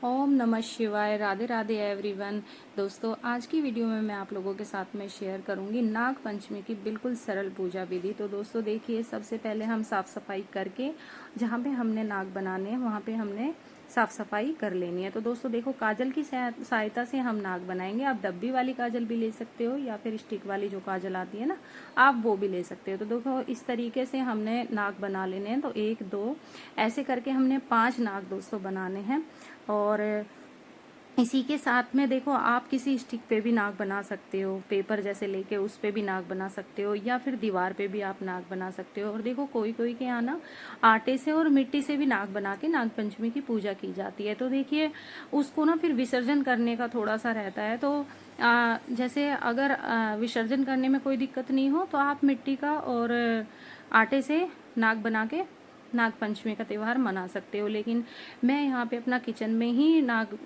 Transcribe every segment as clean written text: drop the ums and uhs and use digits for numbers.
ओम नमः शिवाय। राधे राधे एवरीवन। दोस्तों, आज की वीडियो में मैं आप लोगों के साथ में शेयर करूंगी नाग पंचमी की बिल्कुल सरल पूजा विधि। तो दोस्तों देखिए, सबसे पहले हम साफ सफाई करके जहाँ पे हमने नाग बनाने हैं वहाँ पे हमने साफ सफाई कर लेनी है। तो दोस्तों देखो, काजल की सहायता से हम नाग बनाएंगे। आप डब्बी वाली काजल भी ले सकते हो या फिर स्टिक वाली जो काजल आती है ना, आप वो भी ले सकते हो। तो देखो, इस तरीके से हमने नाग बना लेने हैं। तो 1 2 ऐसे करके हमने 5 नाग दोस्तों बनाने हैं। और इसी के साथ में देखो, आप किसी स्टिक पे भी नाग बना सकते हो, पेपर जैसे लेके उस पे भी नाग बना सकते हो, या फिर दीवार पे भी आप नाग बना सकते हो। और देखो, कोई कोई के यहाँ ना आटे से और मिट्टी से भी नाग बना के नाग पंचमी की पूजा की जाती है। तो देखिए, उसको ना फिर विसर्जन करने का थोड़ा सा रहता है। तो जैसे अगर विसर्जन करने में कोई दिक्कत नहीं हो तो आप मिट्टी का और आटे से नाग बना के नाग पंचमी का त्यौहार मना सकते हो। लेकिन मैं यहाँ पे अपना किचन में ही नाग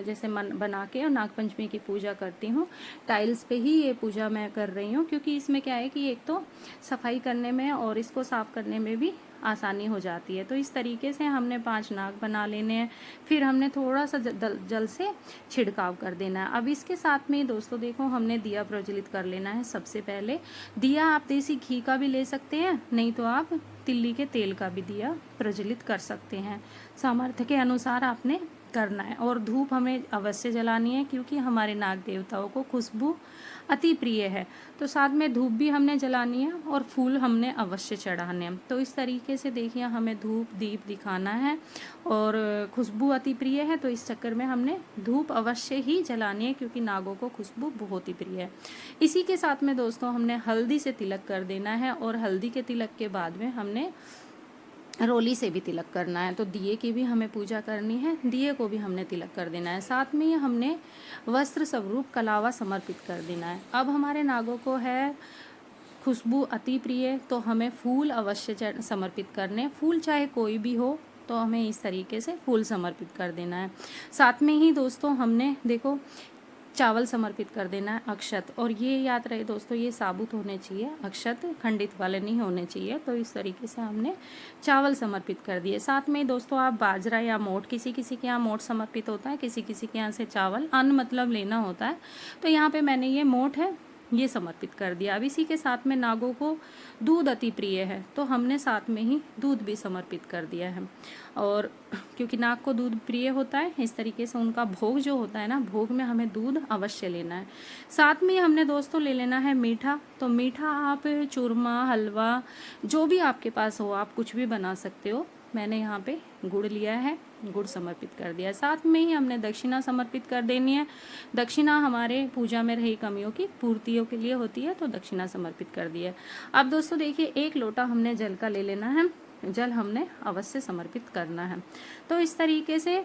जैसे बना के और नाग पंचमी की पूजा करती हूँ। टाइल्स पे ही ये पूजा मैं कर रही हूँ, क्योंकि इसमें क्या है कि एक तो सफाई करने में और इसको साफ करने में भी आसानी हो जाती है। तो इस तरीके से हमने 5 नाग बना लेने हैं। फिर हमने थोड़ा सा जल से छिड़काव कर देना है। अब इसके साथ में दोस्तों देखो, हमने दिया प्रज्वलित कर लेना है। सबसे पहले दिया आप देसी घी का भी ले सकते हैं, नहीं तो आप तिल्ली के तेल का भी दिया प्रज्वलित कर सकते हैं। सामर्थ्य के अनुसार आपने करना है। और धूप हमें अवश्य जलानी है, क्योंकि हमारे नाग देवताओं को खुशबू अति प्रिय है। तो साथ में धूप भी हमने जलानी है और फूल हमने अवश्य चढ़ाने हैं। तो इस तरीके से देखिए, हमें धूप दीप दिखाना है और खुशबू अति प्रिय है, तो इस चक्कर में हमने धूप अवश्य ही जलानी है, क्योंकि नागों को खुशबू बहुत ही प्रिय है। इसी के साथ में दोस्तों हमने हल्दी से तिलक कर देना है। और हल्दी के तिलक के बाद में हमने रोली से भी तिलक करना है। तो दिए की भी हमें पूजा करनी है, दिए को भी हमने तिलक कर देना है। साथ में हमने वस्त्र स्वरूप कलावा समर्पित कर देना है। अब हमारे नागों को है खुशबू अति प्रिय, तो हमें फूल अवश्य समर्पित करने। फूल चाहे कोई भी हो, तो हमें इस तरीके से फूल समर्पित कर देना है। साथ में ही दोस्तों हमने देखो चावल समर्पित कर देना है, अक्षत। और ये याद रहे दोस्तों, ये साबुत होने चाहिए, अक्षत खंडित वाले नहीं होने चाहिए। तो इस तरीके से हमने चावल समर्पित कर दिए। साथ में दोस्तों आप बाजरा या मोठ, किसी किसी के यहाँ मोठ समर्पित होता है, किसी किसी के यहाँ से चावल अन्न मतलब लेना होता है। तो यहाँ पे मैंने ये मोठ है, ये समर्पित कर दिया। अब इसी के साथ में नागों को दूध अति प्रिय है, तो हमने साथ में ही दूध भी समर्पित कर दिया है। और क्योंकि नाग को दूध प्रिय होता है, इस तरीके से उनका भोग जो होता है ना, भोग में हमें दूध अवश्य लेना है। साथ में हमने दोस्तों ले लेना है मीठा। तो मीठा आप चूरमा, हलवा, जो भी आपके पास हो, आप कुछ भी बना सकते हो। मैंने यहाँ पे गुड़ लिया है, गुड़ समर्पित कर दिया। साथ में ही हमने दक्षिणा समर्पित कर देनी है। दक्षिणा हमारे पूजा में रही कमियों की पूर्तियों के लिए होती है, तो दक्षिणा समर्पित कर दी है। अब दोस्तों देखिए, 1 लोटा हमने जल का ले लेना है, जल हमने अवश्य समर्पित करना है। तो इस तरीके से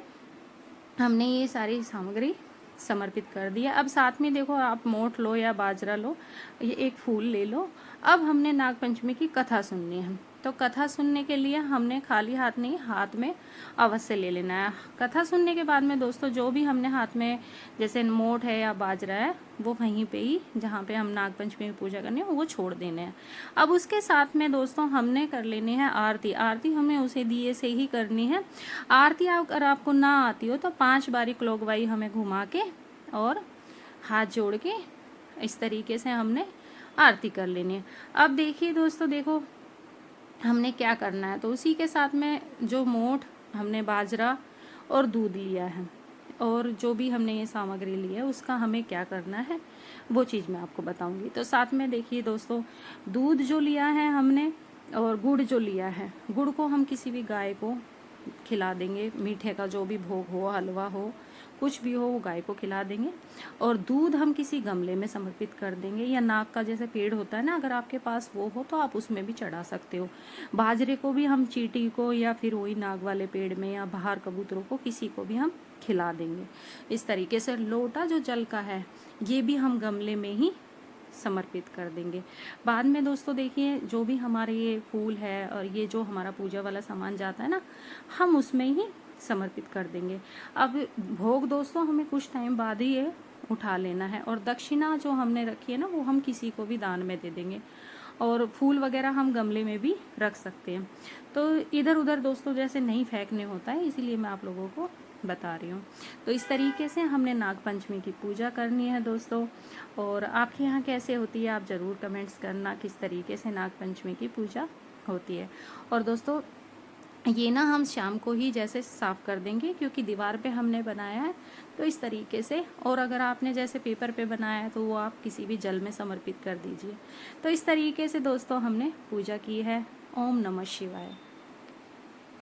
हमने ये सारी सामग्री समर्पित कर दिया। अब साथ में देखो, आप मोठ लो या बाजरा लो, ये एक फूल ले लो। अब हमने नाग पंचमी की कथा सुननी है। तो कथा सुनने के लिए हमने खाली हाथ नहीं, हाथ में अवश्य ले लेना है। कथा सुनने के बाद में दोस्तों, जो भी हमने हाथ में जैसे मोठ है या बाजरा है, वो वहीं पे ही जहाँ पे हम नाग पंचमी की पूजा करनी है वो छोड़ देने हैं। अब उसके साथ में दोस्तों हमने कर लेनी है आरती। आरती हमें उसे दिए से ही करनी है। आरती अगर आपको ना आती हो तो 5 बारी क्लॉकवाई हमें घुमा के और हाथ जोड़ के इस तरीके से हमने आरती कर लेनी है। अब देखिए दोस्तों, देखो हमने क्या करना है। तो उसी के साथ में जो मोठ, हमने बाजरा और दूध लिया है, और जो भी हमने ये सामग्री ली है उसका हमें क्या करना है वो चीज़ मैं आपको बताऊंगी। तो साथ में देखिए दोस्तों, दूध जो लिया है हमने और गुड़ जो लिया है, गुड़ को हम किसी भी गाय को खिला देंगे। मीठे का जो भी भोग हो, हलवा हो, कुछ भी हो, वो गाय को खिला देंगे। और दूध हम किसी गमले में समर्पित कर देंगे, या नाग का जैसे पेड़ होता है ना, अगर आपके पास वो हो तो आप उसमें भी चढ़ा सकते हो। बाजरे को भी हम चींटी को या फिर वही नाग वाले पेड़ में या बाहर कबूतरों को, किसी को भी हम खिला देंगे। इस तरीके से लोटा जो जल का है, ये भी हम गमले में ही समर्पित कर देंगे। बाद में दोस्तों देखिए, जो भी हमारे ये फूल है और ये जो हमारा पूजा वाला सामान जाता है ना, हम उसमें ही समर्पित कर देंगे। अब भोग दोस्तों हमें कुछ टाइम बाद ही ये उठा लेना है। और दक्षिणा जो हमने रखी है ना, वो हम किसी को भी दान में दे देंगे। और फूल वगैरह हम गमले में भी रख सकते हैं। तो इधर उधर दोस्तों जैसे नहीं फेंकने होता है, इसीलिए मैं आप लोगों को बता रही हूँ। तो इस तरीके से हमने नागपंचमी की पूजा करनी है दोस्तों। और आपके यहाँ कैसे होती है आप ज़रूर कमेंट्स करना, किस तरीके से नागपंचमी की पूजा होती है। और दोस्तों ये ना हम शाम को ही जैसे साफ़ कर देंगे, क्योंकि दीवार पे हमने बनाया है तो इस तरीके से। और अगर आपने जैसे पेपर पे बनाया है तो वो आप किसी भी जल में समर्पित कर दीजिए। तो इस तरीके से दोस्तों हमने पूजा की है। ओम नमः शिवाय।